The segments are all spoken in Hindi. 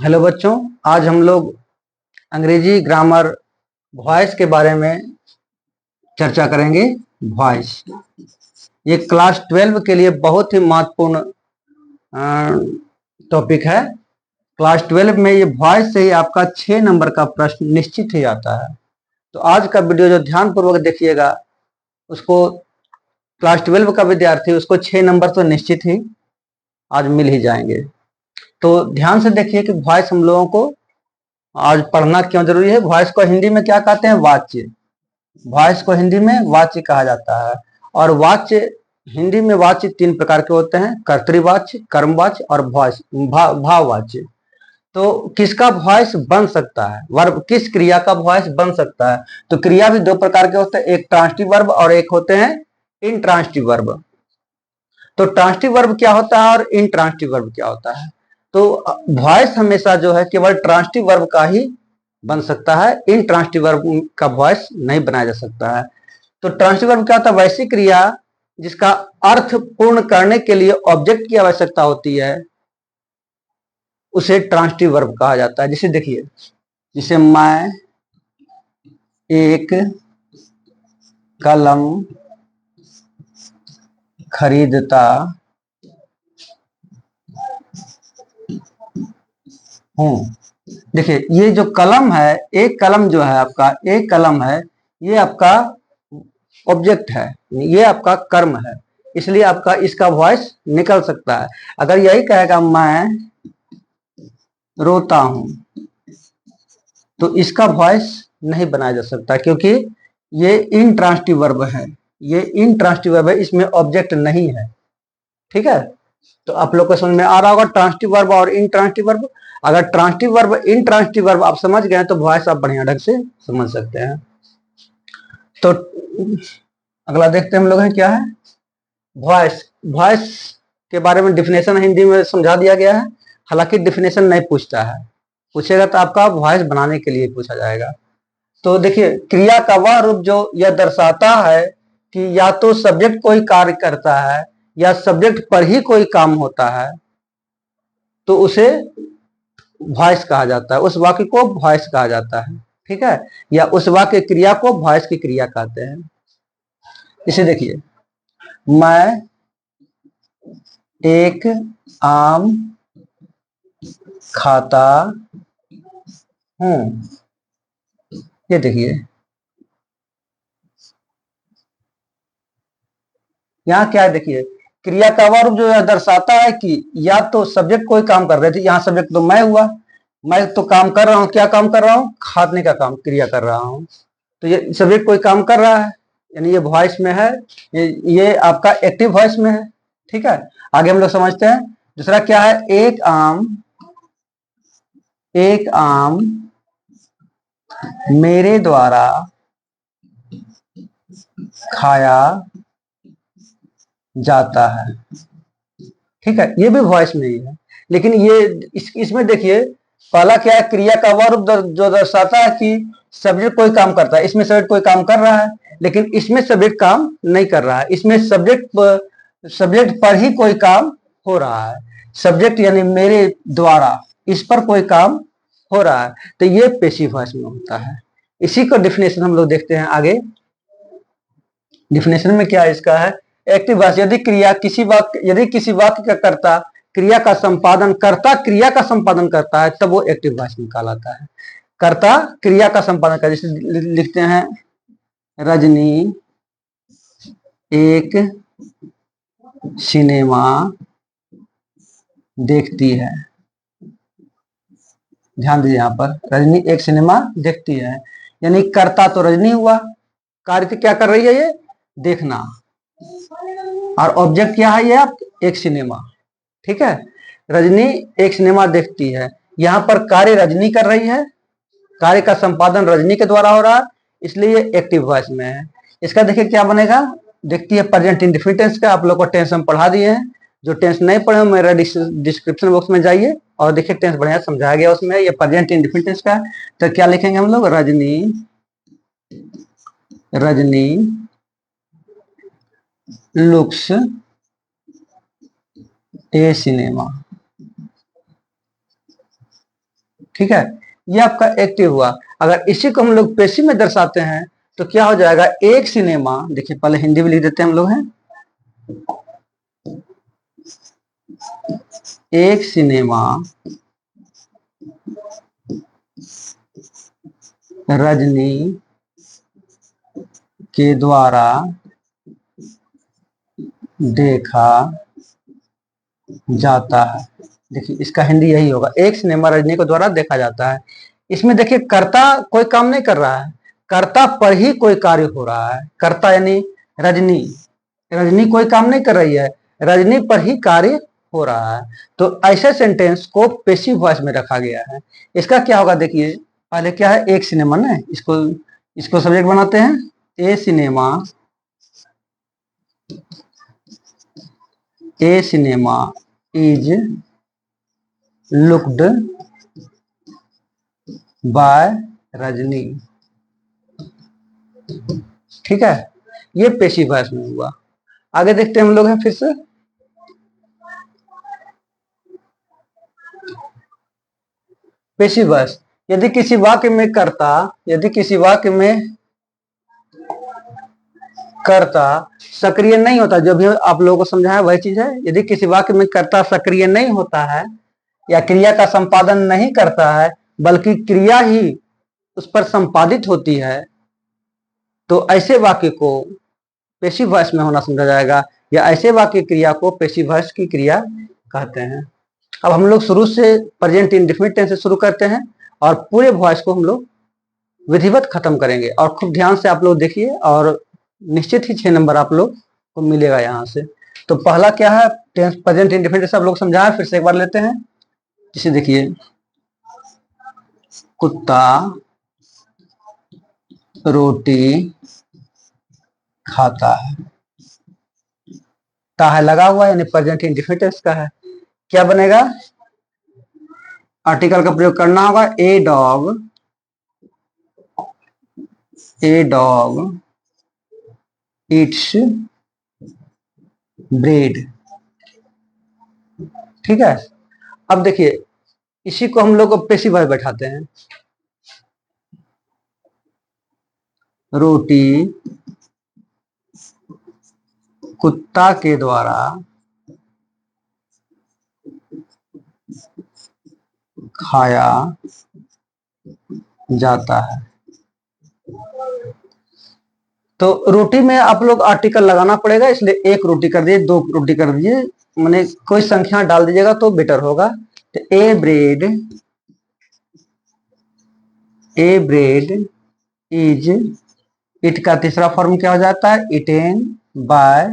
हेलो बच्चों, आज हम लोग अंग्रेजी ग्रामर वॉइस के बारे में चर्चा करेंगे। वॉइस ये क्लास 12 के लिए बहुत ही महत्वपूर्ण टॉपिक है। क्लास 12 में ये वॉइस से ही आपका 6 नंबर का प्रश्न निश्चित ही आता है। तो आज का वीडियो जो ध्यान पूर्वक देखिएगा, उसको क्लास 12 का विद्यार्थी उसको 6 नंबर तो निश्चित ही आज मिल ही जाएंगे। तो ध्यान से देखिए कि वॉइस हम लोगों को आज पढ़ना क्यों जरूरी है। वॉइस को हिंदी में क्या कहते हैं? वाच्य। वॉइस को हिंदी में वाच्य कहा जाता है। और वाच्य हिंदी में वाच्य 3 प्रकार के होते हैं: कर्तृवाच्य, कर्मवाच्य और वॉइस भाववाच्य। तो किसका वॉइस बन सकता है? वर्ब किस क्रिया का वॉइस बन सकता है? तो क्रिया भी 2 प्रकार के होते हैं, एक ट्रांसिटिव वर्ब और एक होते हैं इंट्रांसिटिव वर्ब। तो ट्रांसिटिव वर्ब क्या होता है और इंट्रांसिटिव वर्ब क्या होता है? तो वॉइस हमेशा जो है केवल ट्रांसिटिव वर्ब का ही बन सकता है, इंट्रांसिटिव वर्ब का वॉइस नहीं बनाया जा सकता है। तो ट्रांसिटिव वर्ब क्या होता है? वैसी क्रिया जिसका अर्थ पूर्ण करने के लिए ऑब्जेक्ट की आवश्यकता होती है, उसे ट्रांसिटिव वर्ब कहा जाता है। जैसे देखिए, जैसे मैं एक कलम खरीदता हूं। देखिए, ये जो कलम है, एक कलम जो है आपका, एक कलम है, ये आपका ऑब्जेक्ट है, ये आपका कर्म है, इसलिए आपका इसका वॉइस निकल सकता है। अगर यही कहेगा मैं रोता हूं, तो इसका वॉइस नहीं बनाया जा सकता, क्योंकि ये इंट्रांसिटिव वर्ब है। ये इंट्रांसिटिव वर्ब है, इसमें ऑब्जेक्ट नहीं है। ठीक है, तो आप लोग को समझ में आ रहा होगा ट्रांसिटिव वर्ब और इंट्रांसिटिव वर्ब। अगर ट्रांसिटिव वर्ब इंट्रांसिटिव वर्ब आप समझ गए तो वॉइस आप बढ़िया ढंग से समझ सकते हैं। तो अगला देखते हैं हम लोग हैं क्या है वॉइस। वॉइस के बारे में डिफिनेशन हिंदी में समझा दिया गया है, हालांकि डिफिनेशन नहीं पूछता है, पूछेगा तो आपका वॉइस बनाने के लिए पूछा जाएगा। तो देखिए, क्रिया का वह रूप जो यह दर्शाता है कि या तो सब्जेक्ट कोई कार्य करता है या सब्जेक्ट पर ही कोई काम होता है, तो उसे वॉइस कहा जाता है, उस वाक्य को वॉइस कहा जाता है। ठीक है, या उस वाक्य क्रिया को वॉइस की क्रिया कहते हैं। इसे देखिए, मैं एक आम खाता हूं। ये देखिए, यहाँ क्या है? देखिए, क्रिया का वर्ब जो है दर्शाता है कि या तो सब्जेक्ट कोई काम कर रहे थे, यहाँ सब्जेक्ट तो मैं हुआ, मैं तो काम कर रहा हूँ। क्या काम कर रहा हूँ? खाने का काम, क्रिया कर रहा हूँ। तो ये सब्जेक्ट कोई काम कर रहा है, यानी ये वॉइस में है, ये आपका एक्टिव वॉइस में है। ठीक है, आगे हम लोग समझते हैं। दूसरा क्या है? एक आम मेरे द्वारा खाया जाता है। ठीक है, ये भी वॉइस में ही है, लेकिन ये इसमें देखिए, पहला क्या है? क्रिया का वर्ब जो दर्शाता है कि सब्जेक्ट कोई काम करता है, इसमें सब्जेक्ट कोई काम कर रहा है, लेकिन इसमें सब्जेक्ट काम नहीं कर रहा है। इसमें सब्जेक्ट पर ही कोई काम हो रहा है। सब्जेक्ट यानी मेरे द्वारा, इस पर कोई काम हो रहा है, तो ये पेसिव वॉइस में होता है। इसी को डिफिनेशन हम लोग देखते हैं आगे। डिफिनेशन में क्या है इसका है? एक्टिव वॉइस, यदि किसी वाक्य का कर्ता क्रिया का संपादन करता है, तब वो एक्टिव वॉइस में कहलाता है। कर्ता क्रिया का संपादन कर, जैसे लिखते हैं रजनी एक सिनेमा देखती है। ध्यान दीजिए, यहाँ पर रजनी एक सिनेमा देखती है, यानी कर्ता तो रजनी हुआ, कार्य क्या कर रही है? ये देखना, और ऑब्जेक्ट क्या है? ये एक सिनेमा। ठीक है, रजनी एक सिनेमा देखती है, यहां पर कार्य रजनी कर रही है, कार्य का संपादन रजनी के द्वारा हो रहा है, इसलिए ये एक्टिव वॉइस में है। इसका देखिए क्या बनेगा? देखती है प्रेजेंट इंडेफिनिट टेंस का, आप लोग को टेंस हम पढ़ा दिए हैं। जो टेंस नहीं पढ़े मेरा डिस्क्रिप्शन बॉक्स में जाइए और देखिए, टेंस बढ़िया समझाया गया उसमें। ये प्रेजेंट इंडेफिनिट टेंस का, तो क्या लिखेंगे हम लोग? रजनी लुक्स ए सिनेमा। ठीक है, ये आपका एक्टिव हुआ। अगर इसी को हम लोग पेशिव में दर्शाते हैं तो क्या हो जाएगा, एक सिनेमा, देखिए पहले हिंदी में लिख देते हैं हम लोग हैं, एक सिनेमा रजनी के द्वारा देखा जाता है। देखिए इसका हिंदी यही होगा, एक सिनेमा रजनी के द्वारा देखा जाता है। इसमें देखिए कर्ता कोई काम नहीं कर रहा है, कर्ता पर ही कोई कार्य हो रहा है। कर्ता यानी रजनी, रजनी कोई काम नहीं कर रही है, रजनी पर ही कार्य हो रहा है। तो ऐसे सेंटेंस को पेसिव वॉइस में रखा गया है। इसका क्या होगा, देखिए पहले क्या है, एक सिनेमा ना, इसको सब्जेक्ट बनाते हैं, a cinema, a cinema is looked by Rajni. ठीक है, ये पेशिव वॉइस में हुआ। आगे देखते हैं हम लोग हैं फिर से, पेशिव वॉइस। यदि किसी वाक्य में कर्ता, यदि किसी वाक्य में कर्ता सक्रिय नहीं होता, जो भी आप लोगों को समझाया वही चीज है। यदि किसी वाक्य में कर्ता सक्रिय नहीं होता है या क्रिया का संपादन नहीं करता है, बल्कि क्रिया ही उस पर संपादित होती है, तो ऐसे वाक्य को पेशिव वॉइस में होना समझा जाएगा, या ऐसे वाक्य क्रिया को पेशिव वॉइस की क्रिया कहते हैं। अब हम लोग शुरू से प्रेजेंट इंडेफिनिट टेंस से शुरू करते हैं और पूरे वॉइस को हम लोग विधिवत खत्म करेंगे। और खूब ध्यान से आप लोग देखिए, और निश्चित ही 6 नंबर आप लोग को मिलेगा यहाँ से। तो पहला क्या है, टेंस प्रेजेंट इंडेफिनिट सब लोग समझाया, फिर से एक बार लेते हैं। जिसे देखिए, कुत्ता रोटी खाता है, ता है लगा हुआ, यानी प्रेजेंट इंडेफिनिट टेंस का है। क्या बनेगा, आर्टिकल का प्रयोग करना होगा, ए डॉग इट्स ब्रेड। ठीक है, अब देखिए इसी को हम लोग पेशिव वॉइस बैठाते हैं, रोटी कुत्ता के द्वारा खाया जाता है। तो रोटी में आप लोग आर्टिकल लगाना पड़ेगा, इसलिए एक रोटी कर दिए, 2 रोटी कर दीजिए, मैंने कोई संख्या डाल दीजिएगा तो बेटर होगा। तो ए ब्रेड इज, इट का तीसरा फॉर्म क्या हो जाता है, इटेन बाय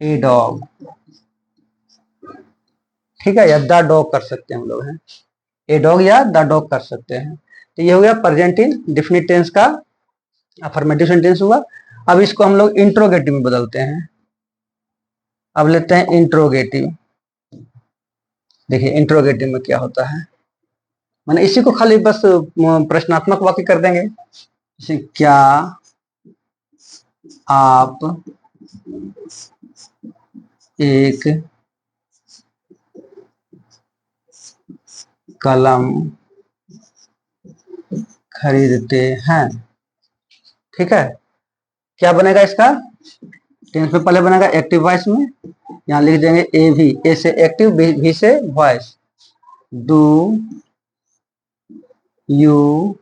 ए डॉग। ठीक है, या द डॉग कर सकते हैं हम लोग हैं, ए डॉग या द डॉग कर सकते हैं। तो ये हो गया प्रेजेंट इंडेफिनिट टेंस का अफर्मेटिव सेंटेंस हुआ। अब इसको हम लोग इंट्रोगेटिव में बदलते हैं। अब लेते हैं इंट्रोगेटिव। देखिए इंट्रोगेटिव में क्या होता है, मैंने इसी को खाली बस प्रश्नात्मक वाक्य कर देंगे। जैसे क्या आप एक कलम खरीदते हैं। ठीक है, क्या बनेगा इसका, टेंस में पहले बनेगा एक्टिव वॉइस में, यहां लिख देंगे ए भी, ए से एक्टिव, भी से voice. Do you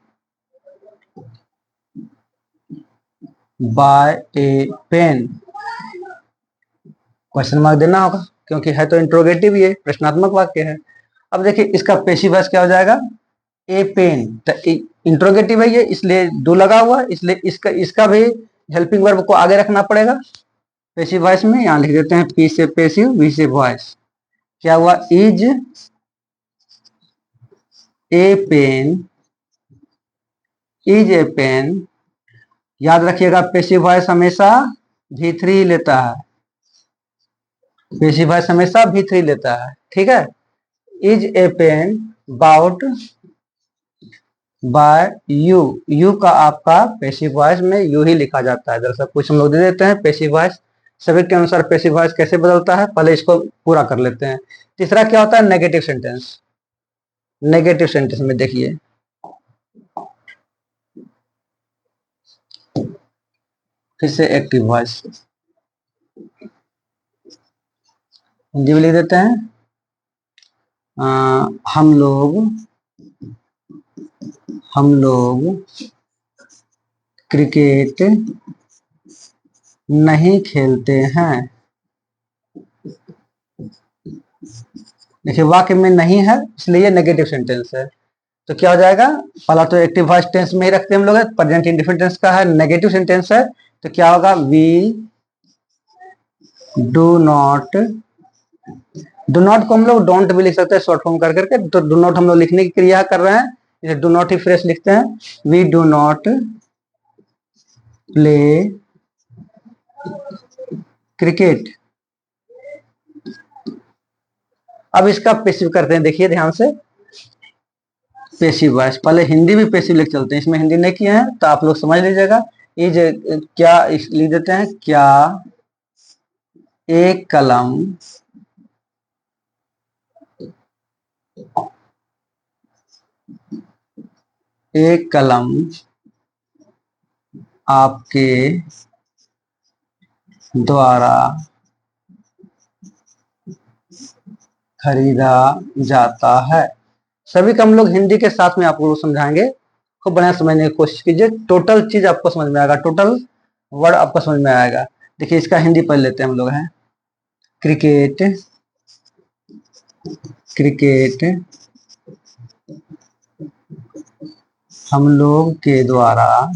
buy a pen, question mark देना होगा क्योंकि है तो इंट्रोगेटिव, ये प्रश्नात्मक वाक्य है। अब देखिए इसका पेशिव वॉइस क्या हो जाएगा, ए पेन, तो इंट्रोगेटिव है ये, इसलिए डू लगा हुआ, इसलिए इसका भी हेल्पिंग वर्ब को आगे रखना पड़ेगा पेशिव वॉइस में। यहां लिख देते हैं पी से पेशिव, वी से वॉइस। क्या हुआ, is a pen, is a pen. याद रखिएगा पेशिव वॉइस हमेशा V3 लेता है, पेशिव वॉइस हमेशा V3 लेता है। ठीक है, is a pen bought by you, you का आपका पेशिव वॉइस में यू ही लिखा जाता है। दरअसल कुछ हम लोग दे देते हैं पेशिव वॉइस, सभी के अनुसार पेशिव वॉइस कैसे बदलता है, पहले इसको पूरा कर लेते हैं। तीसरा क्या होता है, नेगेटिव सेंटेंस। नेगेटिव सेंटेंस में देखिए, फिर से एक्टिव वॉइस हिंदी में लिख देते हैं। हम लोग क्रिकेट नहीं खेलते हैं। देखिए वाक्य में नहीं है इसलिए ये नेगेटिव सेंटेंस है। तो क्या हो जाएगा, पहला तो एक्टिव वॉइस टेंस में ही रखते हैं हम लोग, प्रेजेंट इंडेफिनिट टेंस का है, नेगेटिव सेंटेंस है, तो क्या होगा, वी डू नॉट को हम लोग डोंट भी लिख सकते हैं शॉर्ट फॉर्म कर करके। तो डू नॉट हम लोग लिखने की क्रिया कर रहे हैं, इसे डू नॉट ही फ्रेश लिखते हैं, we do not play cricket. अब इसका पेसिव करते हैं, देखिए ध्यान से, पेसिव वॉइस, पहले हिंदी भी पेसिव लिख चलते हैं, इसमें हिंदी नहीं किए हैं तो आप लोग समझ लीजिएगा। इज, क्या लिख देते हैं, क्या एक कलम आपके द्वारा खरीदा जाता है। सभी का हम लोग हिंदी के साथ में आपको समझाएंगे, खूब बढ़िया समझने की कोशिश कीजिए, टोटल चीज आपको समझ में आएगा, टोटल वर्ड आपको समझ में आएगा। देखिए इसका हिंदी पढ़ लेते हैं हम लोग हैं, क्रिकेट क्रिकेट हम लोग के द्वारा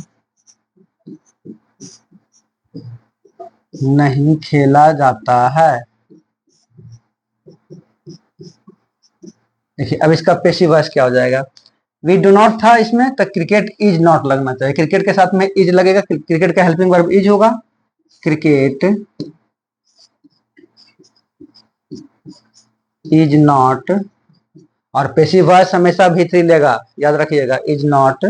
नहीं खेला जाता है। देखिए अब इसका पेसिव वॉइस क्या हो जाएगा, वी डू नॉट था इसमें तो क्रिकेट इज नॉट लगना चाहिए, क्रिकेट के साथ में इज लगेगा, क्रिकेट का हेल्पिंग वर्ब इज होगा, क्रिकेट इज नॉट, और पेसिव वॉइस हमेशा भी3 लेगा, याद रखिएगा, is not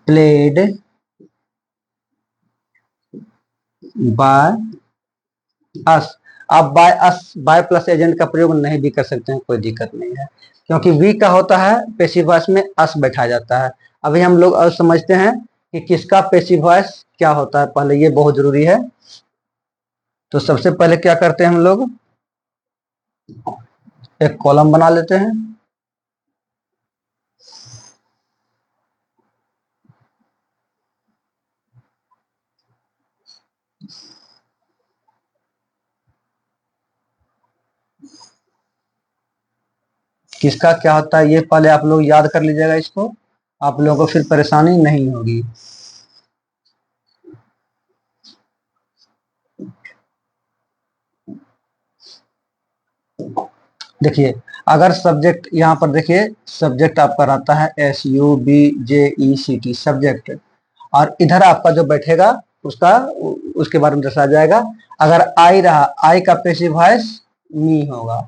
played by us. आप by us, by plus agent का प्रयोग नहीं भी कर सकते हैं, कोई दिक्कत नहीं है, क्योंकि वी का होता है पेसिव वॉइस में अस बैठा जाता है। अभी हम लोग और समझते हैं कि किसका पेसिव वॉइस क्या होता है, पहले ये बहुत जरूरी है। तो सबसे पहले क्या करते हैं हम लोग, एक कॉलम बना लेते हैं, किसका क्या होता है ये पहले आप लोग याद कर लीजिएगा, इसको आप लोगों को फिर परेशानी नहीं होगी। देखिए अगर सब्जेक्ट यहाँ पर देखिए, सब्जेक्ट आपका रहता है SUBJECT सब्जेक्ट, और इधर आपका जो बैठेगा उसका, उसके बारे में दर्शाया जाएगा। अगर आई रहा, आई का पेसिव वॉइस मी होगा,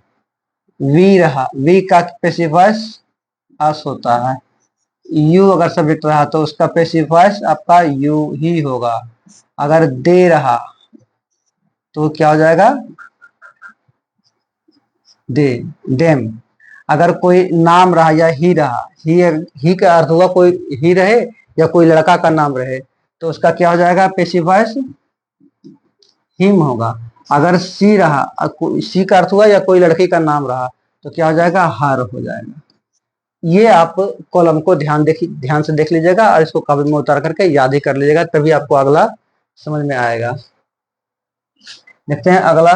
वी रहा, वी का पेसिव वॉइस अस होता है, यू अगर सब्जेक्ट रहा तो उसका पेसिव वॉइस आपका यू ही होगा। अगर दे रहा तो क्या हो जाएगा, दे, देम। अगर कोई नाम रहा या ही रहा, ही का अर्थ हुआ कोई ही रहे या कोई लड़का का नाम रहे, तो उसका क्या हो जाएगा, पेसिव वॉइस हिम होगा। अगर सी रहा, सी का अर्थ हुआ या कोई लड़की का नाम रहा, तो क्या हो जाएगा, हर हो जाएगा। ये आप कॉलम को ध्यान से देख लीजिएगा और इसको काबू में उतार करके याद ही कर लीजिएगा, तभी आपको अगला समझ में आएगा। देखते हैं अगला,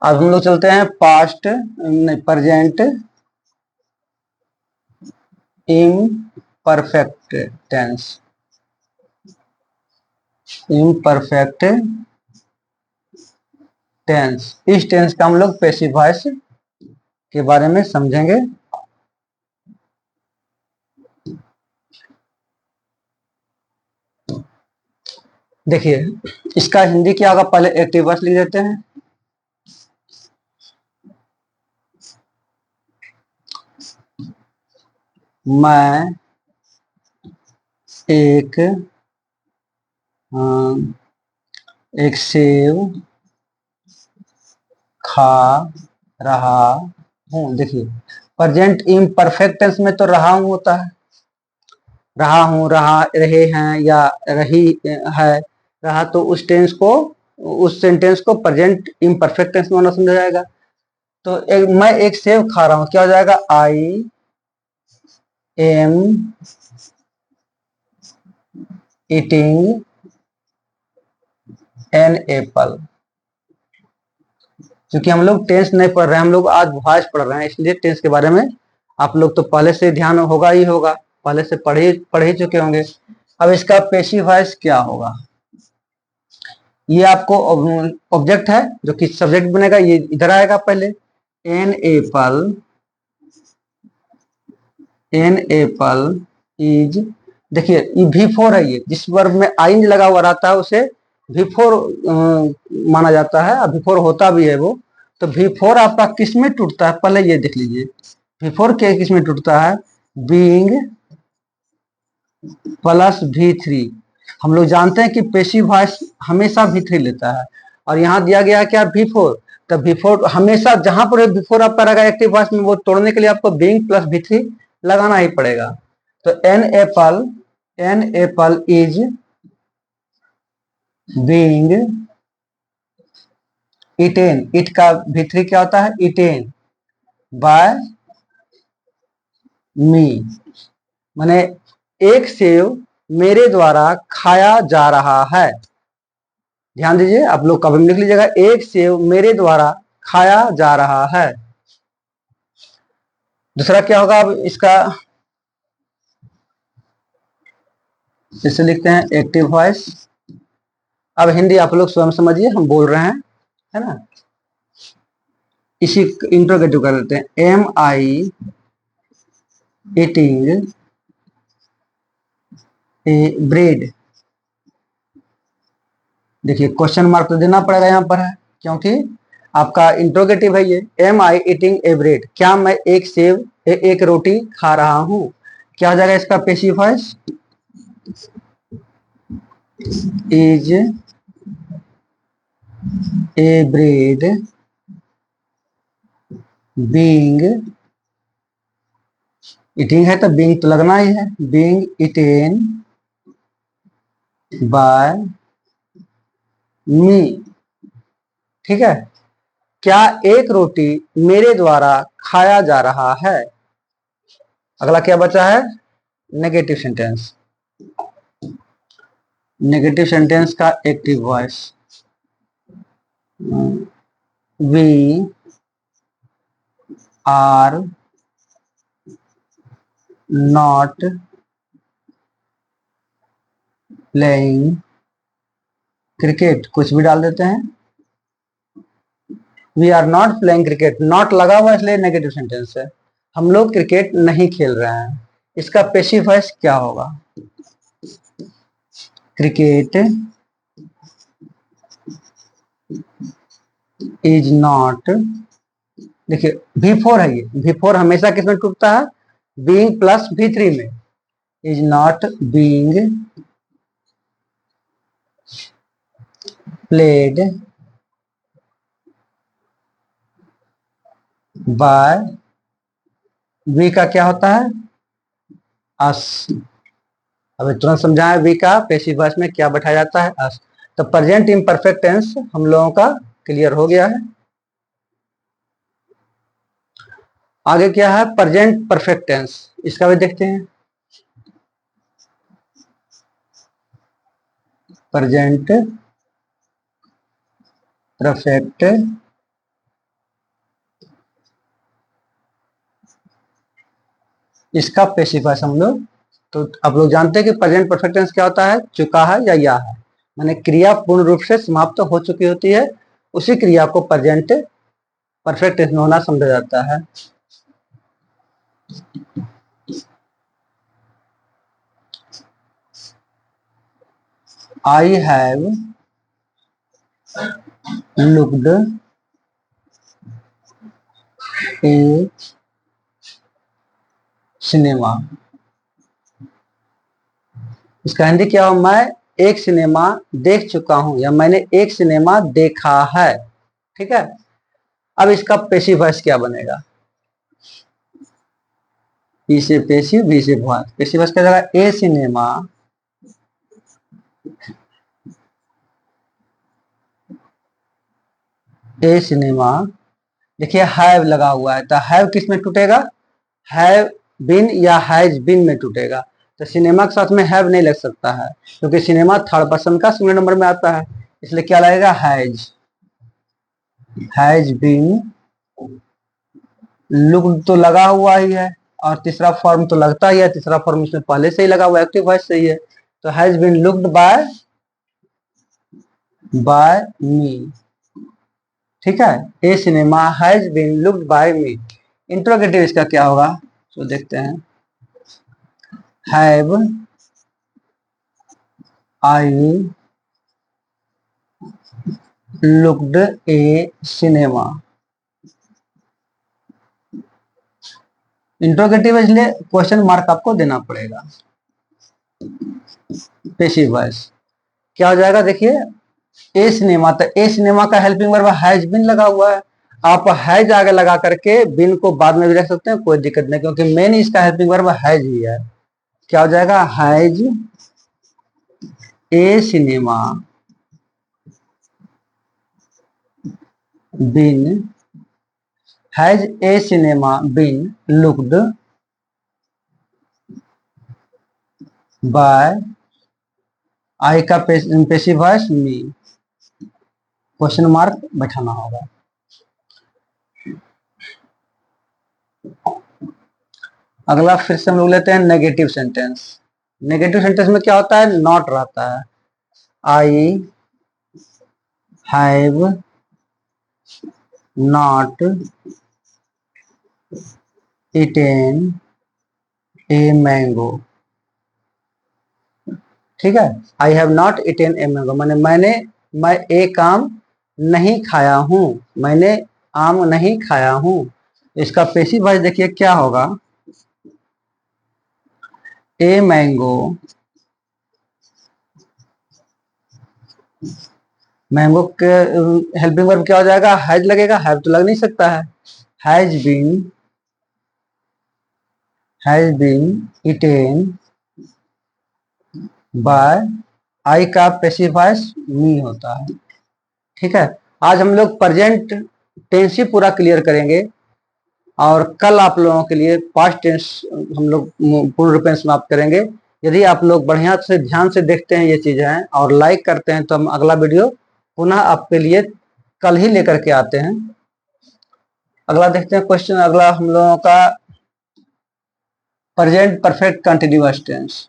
अब हम लोग चलते हैं पास्ट नहीं present imperfect tense. Imperfect tense, इस टेंस का हम लोग पैसिव वॉइस के बारे में समझेंगे। देखिए इसका हिंदी क्या होगा, पहले एक्टिव वॉइस लिख देते हैं, मैं एक एक सेव खा रहा हूं। देखिए प्रेजेंट इम्परफेक्ट टेंस में तो रहा हूं होता है, रहा हूं, रहा, रहे हैं या रही है। रहा तो उस टेंस को, उस सेंटेंस को प्रेजेंट इम्परफेक्ट टेंस में होना समझा जाएगा। तो मैं एक सेव खा रहा हूं, क्या हो जाएगा? I am eating an apple. क्योंकि हम लोग टेंस नहीं पढ़ रहे हैं, हम लोग आज वॉइस पढ़ रहे हैं, इसलिए टेंस के बारे में आप लोग तो पहले से ध्यान होगा ही होगा, पहले से पढ़ ही चुके होंगे। अब इसका पेसिव वॉइस क्या होगा? ये आपको ऑब्जेक्ट है जो कि सब्जेक्ट बनेगा, ये इधर आएगा पहले। An apple, an apple is, देखिए ये भी फोर है, ये जिस वर्ब में आई लगा हुआ रहता है उसे भी फोर माना जाता है, भी फोर होता भी है वो। तो भी फोर आपका किस में टूटता है? पहले ये देख लीजिए, भी फोर के किस में टूटता है? बीइंग प्लस भी थ्री। हम लोग जानते हैं कि पेसिव वॉइस हमेशा भी थ्री लेता है, और यहाँ दिया गया है क्या? भी फोर। तो भी फोर हमेशा जहां पर भी फोर आपका रहेगा एक्टिव वॉइस में, वो तोड़ने के लिए आपको बीइंग प्लस भी थ्री लगाना ही पड़ेगा। तो an apple is being eaten, eat का भी थ्री क्या होता है? इटेन बाय मी, माने एक सेव मेरे द्वारा खाया जा रहा है। ध्यान दीजिए, आप लोग कभी लिख लीजिएगा, एक सेव मेरे द्वारा खाया जा रहा है। दूसरा क्या होगा? अब इसका इसे लिखते हैं एक्टिव वॉइस। अब हिंदी आप लोग स्वयं समझिए, हम बोल रहे हैं, है ना? इसी इंट्रोगेटिव कर देते हैं। एम आई ईटिंग ए ब्रेड। देखिए क्वेश्चन मार्क तो देना पड़ेगा यहाँ पर, है क्योंकि आपका इंट्रोगेटिव है ये। एम आई ईटिंग ए ब्रेड, क्या मैं एक सेव एक रोटी खा रहा हूं? क्या हो जाएगा इसका passive voice? Is a bread being, eating है तो बीइंग तो लगना ही है, बीइंग ईटेन बाय मी। ठीक है, क्या एक रोटी मेरे द्वारा खाया जा रहा है? अगला क्या बचा है? Negative sentence. नेगेटिव सेंटेंस का active voice, we are not playing cricket, कुछ भी डाल देते हैं। We are not playing cricket, not लगा हुआ इसलिए नेगेटिव सेंटेंस है, हम लोग क्रिकेट नहीं खेल रहे हैं। इसका पेसिव वॉइस क्या होगा? क्रिकेट इज नॉट, देखिए भी फोर है, ये भी फोर हमेशा किसमें टूटता है? बीइंग प्लस भी थ्री में। Is not being played by, we का क्या होता है? अस। अब तुरंत समझाएं वी का पेसिव वॉइस में क्या बैठाया जाता है? अस। तो प्रेजेंट इम्परफेक्ट टेंस हम लोगों का क्लियर हो गया है। आगे क्या है? प्रेजेंट परफेक्ट टेंस, इसका भी देखते हैं। प्रेजेंट परफेक्ट, इसका पेसिव वॉइस हम लोग, तो आप लोग जानते हैं कि प्रेजेंट परफेक्ट टेंस क्या होता है? चुका है या है, माने क्रिया पूर्ण रूप से समाप्त हो चुकी होती है, उसी क्रिया को प्रेजेंट परफेक्ट टेंस में होना समझा जाता है। I have looked a cinema, इसका हिंदी क्या हो? मैं एक सिनेमा देख चुका हूं या मैंने एक सिनेमा देखा है। ठीक है, अब इसका पेसिव वॉइस क्या बनेगा? पी से पेसिव, वी से वॉइस। पेसिव वॉइस क्या जाएगा? ए सिनेमा ए सिनेमा। देखिए हैव लगा हुआ है, तो हैव किस में टूटेगा? हैव बीन या हैज बीन में टूटेगा। तो सिनेमा के साथ में हैव नहीं लग सकता है, क्योंकि सिनेमा थर्ड पर्सन का सिंगुलर नंबर में आता है, इसलिए क्या लगेगा? हैज बीन लुक्ड तो लगा हुआ ही है, और तीसरा फॉर्म तो लगता ही है, तीसरा फॉर्म इसमें पहले से ही लगा हुआ है, एक्टिव वॉइस सही है। तो has been looked by me. ठीक है, a cinema has been looked by me. Interrogative इसका क्या होगा? तो देखते हैं। Have I looked a cinema. Interrogative इसलिए क्वेश्चन मार्क आपको देना पड़ेगा। पेसिव वॉइस क्या हो जाएगा? देखिए ए सिनेमा, तो ए सिनेमा का हेल्पिंग वर्ब हैज बीन लगा हुआ है, आप हैज आगे लगा करके बिन को बाद में भी रख सकते हैं, कोई दिक्कत नहीं, क्योंकि मेन इसका हेल्पिंग वर्ब हैज ही है। क्या हो जाएगा? Has a cinema been, has a cinema been looked by, I का passive voice me, question mark बैठाना होगा। अगला फिर से हम लोग लेते हैं नेगेटिव सेंटेंस। नेगेटिव सेंटेंस में क्या होता है? नॉट रहता है। I have not eaten a mango. ठीक है, I have not eaten a mango मैंने मैं एक आम नहीं खाया हूं, मैंने आम नहीं खाया हूं। इसका पेसिव वॉइस देखिए क्या होगा? ए मैंगो, मैंगो के हेल्पिंग वर्ब क्या हो जाएगा? हैज लगेगा, हैव तो लग नहीं सकता है। Has been eaten bye, I का पेसिव वॉइस मी होता है। ठीक है, आज हम लोग प्रेजेंट टेंस ही पूरा क्लियर करेंगे, और कल आप लोगों के लिए पास्ट टेंस हम लोग पूर्ण रूप में समाप्त करेंगे। यदि आप लोग बढ़िया से ध्यान से देखते हैं ये चीजें और लाइक करते हैं, तो हम अगला वीडियो पुनः आपके लिए कल ही लेकर के आते हैं। अगला देखते हैं क्वेश्चन, अगला हम लोगों का present perfect continuous tense.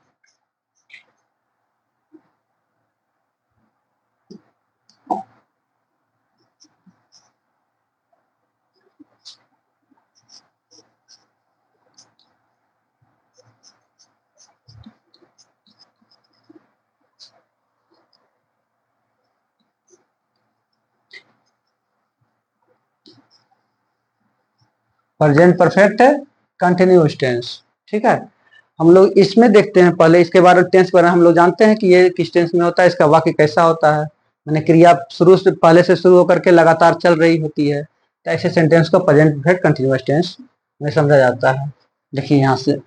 Present perfect continuous tense. ठीक है, हम लोग इसमें देखते हैं पहले, इसके बारे में टेंस के बारे में हम लोग जानते हैं कि ये किस टेंस में होता है, इसका वाक्य कैसा होता है। मैंने क्रिया शुरू से पहले से शुरू होकर के लगातार चल रही होती है, तो ऐसे सेंटेंस को प्रेजेंट परफेक्ट कंटिन्यूअस टेंस में समझा जाता है। देखिए यहाँ से,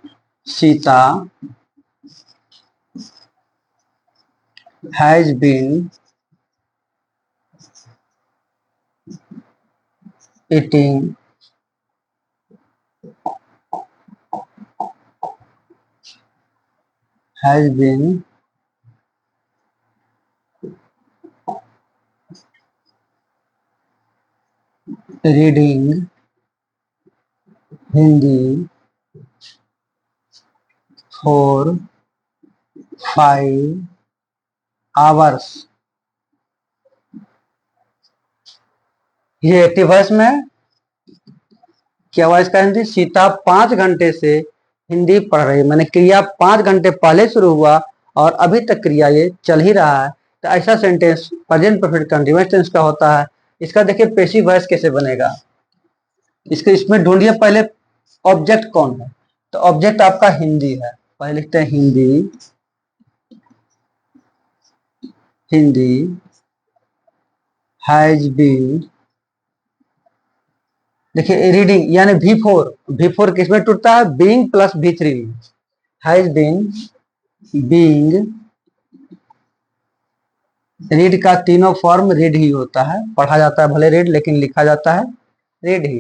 Sita has been eating has been reading Hindi for 5 hours। ये एक्टिव वॉइस में है। क्या वॉइस का हिंदी? सीता 5 घंटे से हिंदी पढ़ रही है, मैंने क्रिया 5 घंटे पहले शुरू हुआ और अभी तक क्रिया ये चल ही रहा है, तो ऐसा sentence present perfect continuous tense का होता है। इसका देखिए पेसिव वॉइस कैसे बनेगा, इसके इसमें ढूंढिए पहले ऑब्जेक्ट कौन है। तो ऑब्जेक्ट आपका हिंदी है, पहले लिखते हैं हिंदी हिंदी हैज बीन, देखिए रीडिंग यानी V4 किसमें टूटता है, बीइंग प्लस V3 में। हैज बीन, बीइंग, रीड का तीनों फॉर्म रीड ही होता है, पढ़ा जाता है भले रीड, लेकिन लिखा जाता है रीड ही।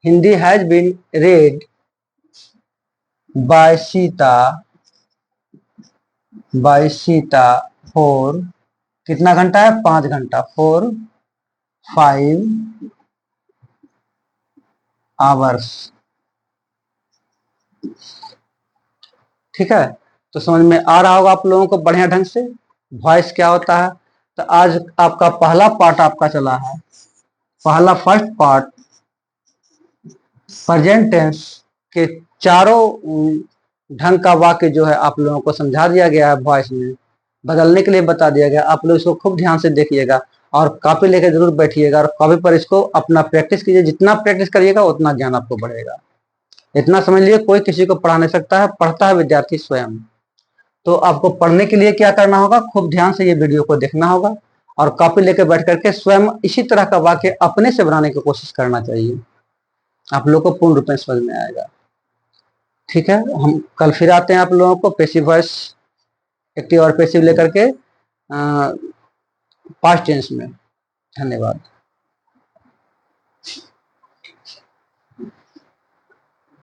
Hindi has been read by Sita, by Sita for, कितना घंटा है, 5 घंटा, फॉर 5 आवर्स। ठीक है, तो समझ में आ रहा होगा आप लोगों को बढ़िया ढंग से वॉइस क्या होता है। तो आज आपका पहला पार्ट आपका चला है, पहला फर्स्ट पार्ट प्रेजेंट टेंस के चारों ढंग का वाक्य जो है आप लोगों को समझा दिया गया है, वॉइस में बदलने के लिए बता दिया गया। आप लोग इसको खूब ध्यान से देखिएगा और कॉपी लेकर जरूर बैठिएगा और कॉपी पर इसको अपना प्रैक्टिस कीजिए। जितना प्रैक्टिस करिएगा उतना ज्ञान आपको बढ़ेगा। इतना समझ लीजिए, कोई किसी को पढ़ा नहीं सकता है, पढ़ता है विद्यार्थी स्वयं। तो आपको पढ़ने के लिए क्या करना होगा, खूब ध्यान से ये वीडियो को देखना होगा और कॉपी लेकर बैठ करके स्वयं इसी तरह का वाक्य अपने से बनाने की कोशिश करना चाहिए। आप लोग को पूर्ण रूप में समझ में आएगा। ठीक है, हम कल फिर आते हैं आप लोगों को पैसिव वॉइस, एक्टिव और पैसिव लेकर के पास्ट टेंस में। धन्यवाद।